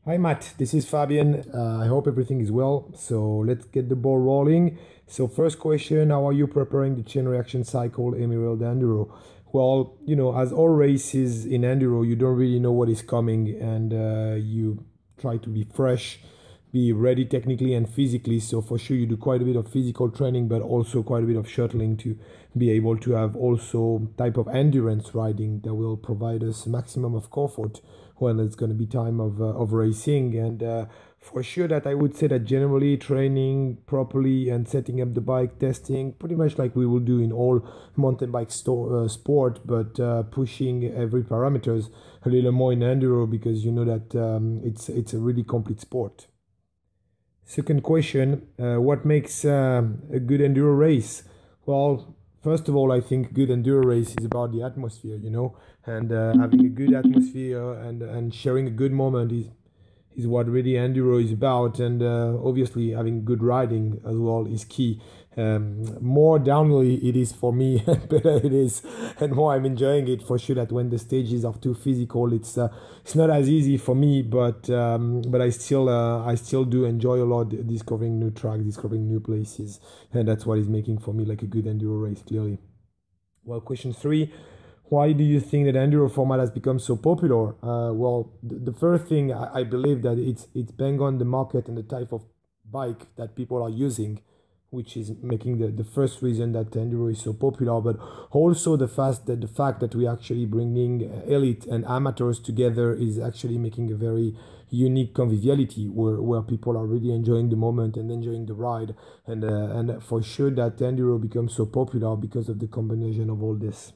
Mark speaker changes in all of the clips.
Speaker 1: Hi Matt, this is Fabien. I hope everything is well. So let's get the ball rolling. So first question, how are you preparing the chain reaction cycle Emerald Enduro? Well, as all races in Enduro, you don't really know what is coming and you try to be fresh, be ready technically and physically. So for sure you do quite a bit of physical training, but also quite a bit of shuttling to be able to have also type of endurance riding that will provide us maximum of comfort when it's going to be time of racing. And for sure that I would say that generally training properly and setting up the bike, testing pretty much like we will do in all mountain bike sport, but pushing every parameters a little more in enduro, because you know that it's a really complete sport. Second question, what makes a good enduro race? Well, first of all, I think good enduro race is about the atmosphere, and having a good atmosphere and sharing a good moment is what really enduro is about. And obviously having good riding as well is key. More downhill it is for me, better it is, and more I'm enjoying it. For sure that when the stages are too physical, it's not as easy for me, but I still do enjoy a lot discovering new tracks, discovering new places, and that's what is making for me like a good enduro race, clearly. Well, question three, why do you think that enduro format has become so popular? Well, the first thing, I believe that it's bang on the market and the type of bike that people are using, which is making the first reason that enduro is so popular. But also the fact that we actually bringing elite and amateurs together is actually making a very unique conviviality where people are really enjoying the moment and enjoying the ride. And for sure that enduro becomes so popular because of the combination of all this.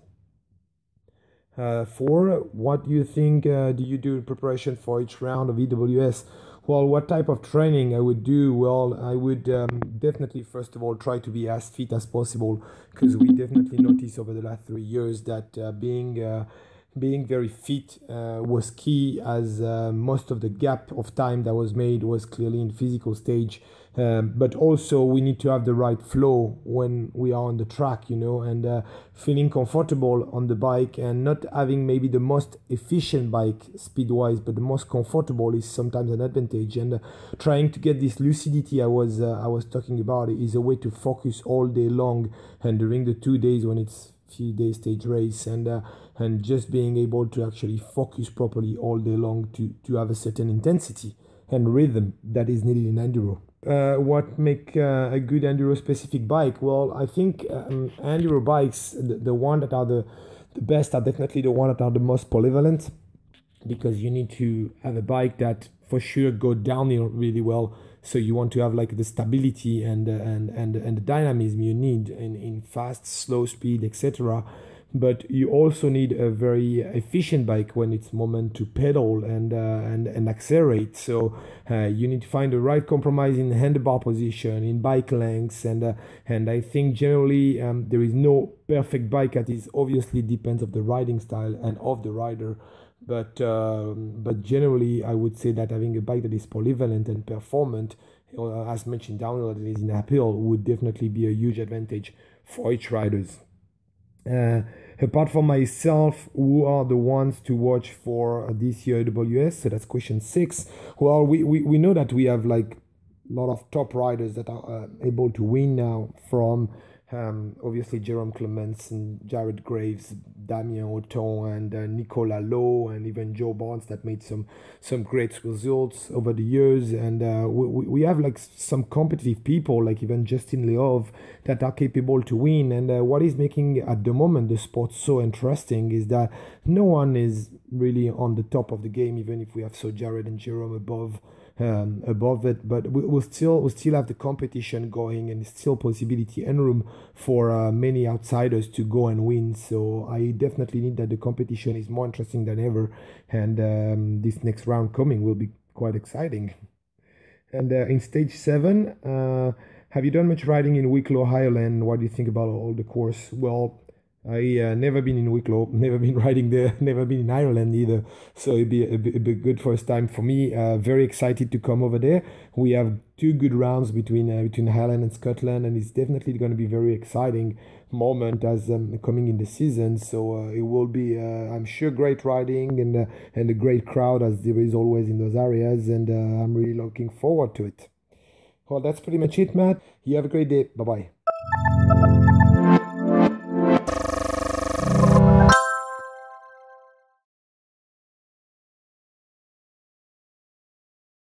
Speaker 1: Four, what do you think do you do in preparation for each round of EWS? Well, what type of training I would do? Well, I would definitely, first of all, try to be as fit as possible, because we definitely noticed over the last 3 years that being very fit was key, as most of the gap of time that was made was clearly in physical stage. But also we need to have the right flow when we are on the track, and feeling comfortable on the bike, and not having maybe the most efficient bike speed wise, but the most comfortable is sometimes an advantage. And trying to get this lucidity I was talking about is a way to focus all day long, and during the 2 days when it's few days stage race, and just being able to actually focus properly all day long to have a certain intensity and rhythm that is needed in enduro. What make a good enduro specific bike? Well, I think enduro bikes, the one that are the best, are definitely the one that are the most polyvalent, because you need to have a bike that for sure go downhill really well. So you want to have like the stability and the dynamism you need in fast, slow speed, etc. But you also need a very efficient bike when it's moment to pedal and accelerate. So you need to find the right compromise in handlebar position, in bike lengths, and I think generally there is no perfect bike. That is obviously depends of the riding style and of the rider. But generally, I would say that having a bike that is polyvalent and performant, as mentioned downhill as it is in uphill, would definitely be a huge advantage for each riders. Uh, Apart from myself, who are the ones to watch for this year AWS? So that's question six. Well, we know that we have like a lot of top riders that are able to win now, from obviously Jerome Clements and Jared Graves, Damien Auton, and Nicolas Lowe, and even Joe Barnes, that made some great results over the years. And we have like some competitive people like even Justin Leov that are capable to win. And what is making at the moment the sport so interesting is that no one is really on the top of the game, even if we have so Jared and Jerome above it, but we'll still have the competition going, and still possibility and room for many outsiders to go and win. So I definitely think that the competition is more interesting than ever, and this next round coming will be quite exciting. And in stage 7, have you done much riding in Wicklow Highland? What do you think about all the course? Well, I never been in Wicklow, never been riding there, never been in Ireland either. So it'd be a good first time for me. Very excited to come over there. We have two good rounds between Ireland and Scotland, and it's definitely going to be very exciting moment as coming in the season. So it will be, I'm sure, great riding and a great crowd as there is always in those areas, and I'm really looking forward to it. Well, that's pretty much it, Matt. You have a great day. Bye bye.